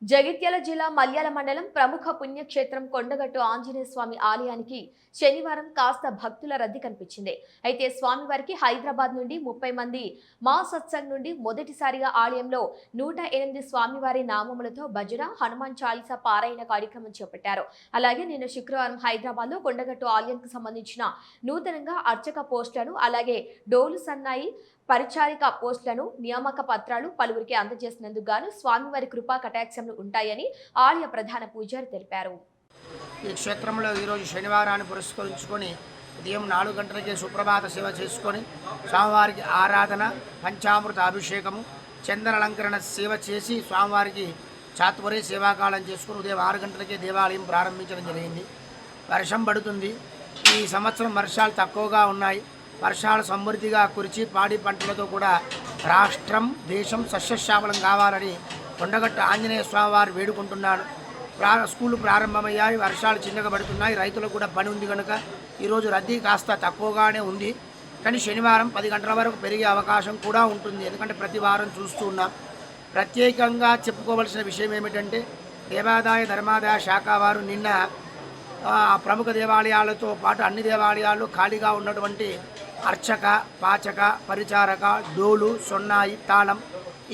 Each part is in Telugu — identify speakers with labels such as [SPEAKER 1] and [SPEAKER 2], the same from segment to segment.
[SPEAKER 1] జగిత్యాల జిల్లా మల్యాల మండలం ప్రముఖ పుణ్యక్షేత్రం కొండగట్టు ఆంజనేయ స్వామి ఆలయానికి శనివారం కాస్త భక్తుల రద్దీ కనిపించింది. అయితే స్వామివారికి హైదరాబాద్ నుండి 30 మంది మా సత్సంగ్ నుండి మొదటిసారిగా ఆలయంలో 108 స్వామివారి నామములతో భజన, హనుమాన్ చాలీసా పారాయణ కార్యక్రమం చేపట్టారు. అలాగే నిన్న శుక్రవారం హైదరాబాద్ లో కొండగట్టు ఆలయానికి సంబంధించిన నూతనంగా అర్చక పోస్టులను, అలాగే డోలు సన్నాయి పరిచారిక పోస్టులను, నియామక పత్రాలు పలువురికి అందజేసినందుకు గాను స్వామివారి కృపా కటాక్షములు ఉంటాయని ఆలయ ప్రధాన పూజారి తెలిపారు.
[SPEAKER 2] ఈ క్షేత్రంలో ఈరోజు శనివారాన్ని పురస్కరించుకొని ఉదయం 4 గంటలకే సుప్రభాత సేవ చేసుకొని స్వామివారికి ఆరాధన, పంచామృత అభిషేకము, చందనాలంకరణ సేవ చేసి స్వామివారికి చాతువరే సేవాకాలం చేసుకుని ఉదయం 6 గంటలకే దేవాలయం ప్రారంభించడం జరిగింది. వర్షం పడుతుంది. ఈ సంవత్సరం వర్షాలు తక్కువగా ఉన్నాయి. వర్షాలు సమృద్ధిగా కురిచి పాడి పంటలతో కూడా రాష్ట్రం, దేశం సస్యశ్యామలం కావాలని కొండగట్టు ఆంజనేయ స్వామి వారు వేడుకుంటున్నాను. స్కూళ్ళు ప్రారంభమయ్యాయి, వర్షాలు చిన్నగా పడుతున్నాయి, రైతులకు కూడా పని ఉంది కనుక ఈరోజు రద్దీ కాస్త తక్కువగానే ఉంది. కానీ శనివారం 10 గంటల వరకు పెరిగే అవకాశం కూడా ఉంటుంది. ఎందుకంటే ప్రతి వారం చూస్తూ ఉన్నాం. ప్రత్యేకంగా చెప్పుకోవలసిన విషయం ఏమిటంటే దేవాదాయ ధర్మాదాయ శాఖ వారు నిన్న ప్రముఖ దేవాలయాలతో పాటు అన్ని దేవాలయాల్లో ఖాళీగా ఉన్నటువంటి అర్చక, పాచక, పరిచారక, డోలు, సొన్నాయి, తాళం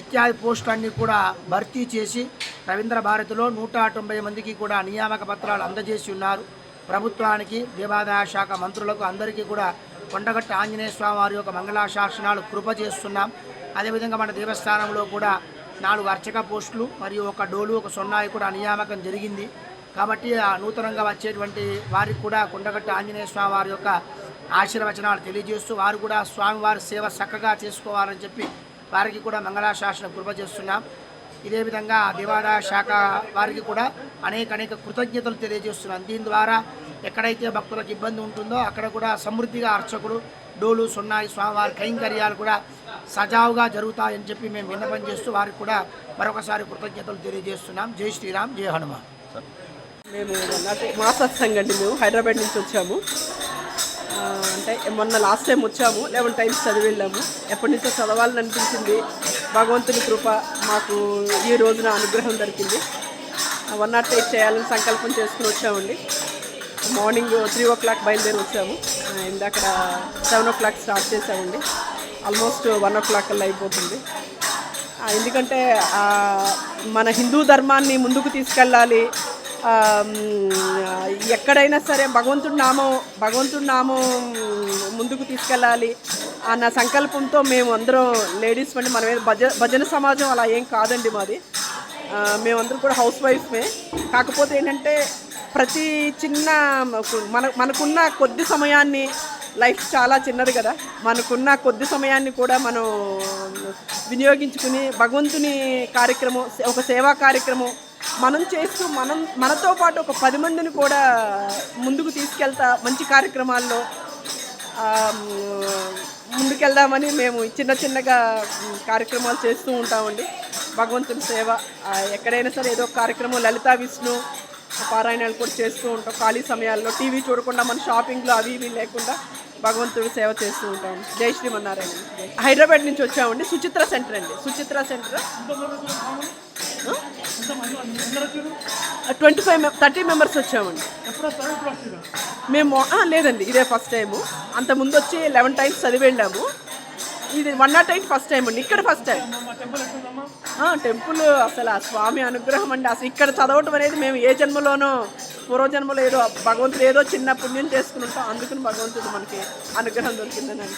[SPEAKER 2] ఇత్యాది పోస్టులన్నీ కూడా భర్తీ చేసి రవీంద్ర భారతిలో 190 మందికి కూడా నియామక పత్రాలు అందజేసి ఉన్నారు. ప్రభుత్వానికి, దేవాదాయ శాఖ మంత్రులకు అందరికీ కూడా కొండగట్టు ఆంజనేయ స్వామి వారి యొక్క మంగళాశాసనాలు కృప చేస్తున్నాం. అదేవిధంగా మన దేవస్థానంలో కూడా 4 అర్చక పోస్టులు మరియు 1 డోలు, 1 సొన్నాయి కూడా నియామకం జరిగింది. కాబట్టి నూతనంగా వచ్చేటువంటి వారికి కూడా కొండగట్టు ఆంజనేయ స్వామి వారి యొక్క ఆశీర్వచనాలు తెలియజేస్తూ వారు కూడా స్వామివారి సేవ చక్కగా చేసుకోవాలని చెప్పి వారికి కూడా మంగళాశాసన కృప చేస్తున్నాం. ఇదే విధంగా దేవాదాయ శాఖ వారికి కూడా అనేక కృతజ్ఞతలు తెలియజేస్తున్నాం. దీని ద్వారా ఎక్కడైతే భక్తులకు ఇబ్బంది ఉంటుందో అక్కడ కూడా సమృద్ధిగా అర్చకుడు, డోలు, సొన్నాయి స్వామివారి కైంకర్యాలు కూడా సజావుగా జరుగుతాయని చెప్పి మేము విన్నపం చేస్తూ వారికి కూడా మరొకసారి కృతజ్ఞతలు తెలియజేస్తున్నాం. జై శ్రీరామ్, జై హనుమాన్.
[SPEAKER 3] మేము మా సత్సంగ్ అండి, మేము హైదరాబాద్ నుంచి వచ్చాము. అంటే మొన్న లాస్ట్ టైం వచ్చాము, 11 టైమ్స్ చదివి వెళ్ళాము. ఎప్పటి నుంచో చదవాలని అనిపించింది. భగవంతుని కృప మాకు ఈ రోజున అనుగ్రహం దొరికింది. 108 చేయాలని సంకల్పం చేసుకుని వచ్చామండి. మార్నింగ్ 3 o'clock బయలుదేరి వచ్చాము. ఇందాక 7 o'clock స్టార్ట్ చేసామండి. ఆల్మోస్ట్ 1 o'clock కల్లా అయిపోతుంది. ఎందుకంటే మన హిందూ ధర్మాన్ని ముందుకు తీసుకెళ్ళాలి. ఎక్కడైనా సరే భగవంతుడి నామం ముందుకు తీసుకెళ్ళాలి అన్న సంకల్పంతో మేము అందరం లేడీస్ అండి. మనం భజన సమాజం అలా ఏం కాదండి మాది. మేమందరం కూడా హౌస్ వైఫ్మే. కాకపోతే ఏంటంటే ప్రతి చిన్న మనకున్న కొద్ది సమయాన్ని, లైఫ్ చాలా చిన్నది కదా, మనకున్న కొద్ది సమయాన్ని కూడా మనం వినియోగించుకుని భగవంతుని కార్యక్రమం, ఒక సేవా కార్యక్రమం మనం చేస్తూ మనతో పాటు ఒక 10 మందిని కూడా ముందుకు తీసుకెళ్తా మంచి కార్యక్రమాల్లో ముందుకెళ్దామని మేము చిన్నగా కార్యక్రమాలు చేస్తూ ఉంటామండి. భగవంతుని సేవ ఎక్కడైనా సరే ఏదో కార్యక్రమం, లలితా విష్ణు పారాయణాలు కూడా చేస్తూ ఉంటాం. ఖాళీ సమయాల్లో టీవీ చూడకుండా మన షాపింగ్లో అవి ఇవి లేకుండా భగవంతుడి సేవ చేస్తూ ఉంటాం. జై శ్రీమన్నారాయణ. హైదరాబాద్ నుంచి వచ్చామండి. సుచిత్ర సెంటర్ అండి. సుచిత్ర సెంటర్ 30 మెంబర్స్ వచ్చామండి. మేము లేదండి, ఇదే ఫస్ట్ టైము. అంతకుముందు వచ్చి 11 టైమ్స్ చదివి వెళ్ళాము. ఇది 108 ఫస్ట్ టైం అండి. ఇక్కడ ఫస్ట్ టైం టెంపుల్. అసలు ఆ స్వామి అనుగ్రహం అండి. అసలు ఇక్కడ చదవటం అనేది మేము ఏ జన్మలోనో, పూర్వజన్మలో ఏదో భగవంతుడు ఏదో చిన్న పుణ్యం చేసుకుని ఉంటాం. అందుకని భగవంతుడు మనకి అనుగ్రహం దొరికిందని